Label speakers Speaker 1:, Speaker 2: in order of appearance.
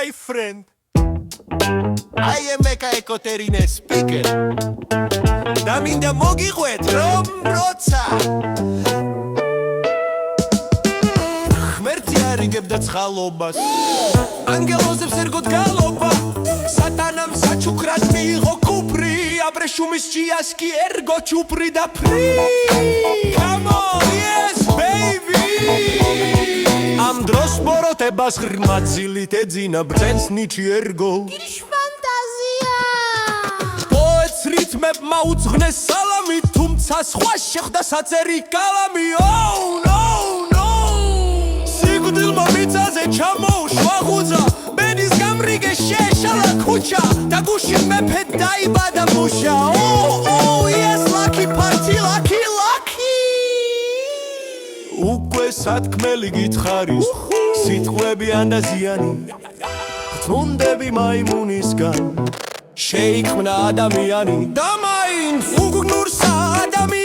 Speaker 1: my friend I am Ekaterina speaker და მინდა მოგიყვეთ რომ როცა ღმერთი არიგებდა ცხალობას ანგელოზებს ერგოთ გალობა სატანამ საჩუქრად მიიღო კუფრი აბრეშუმის ჭიას კი ერგო ჩუპრი და ფრი Come on, yes baby ამ დროს ბოროტებას ღრმა ძილით ეძინა ბრძენს ნიჩი ერგო რითმებმა უძღნეს სალამი თუმცა სხვა შეხვდა საწერი კალამი Oh no no სიკვდილმა მიწაზე ჩამოუშვა ღუძა ბენის გამრიგე შეეშალა ქუჩა და გუში მეფე დაიბადა მუშა Oh yes lucky party lucky lucky უკვე სათქმელი გითხარის სიტყვები ანდაზიანი წუნდები მაიმუნისგან შეიქმნა ადამიანი და მაინც უგნურსა ადამიანი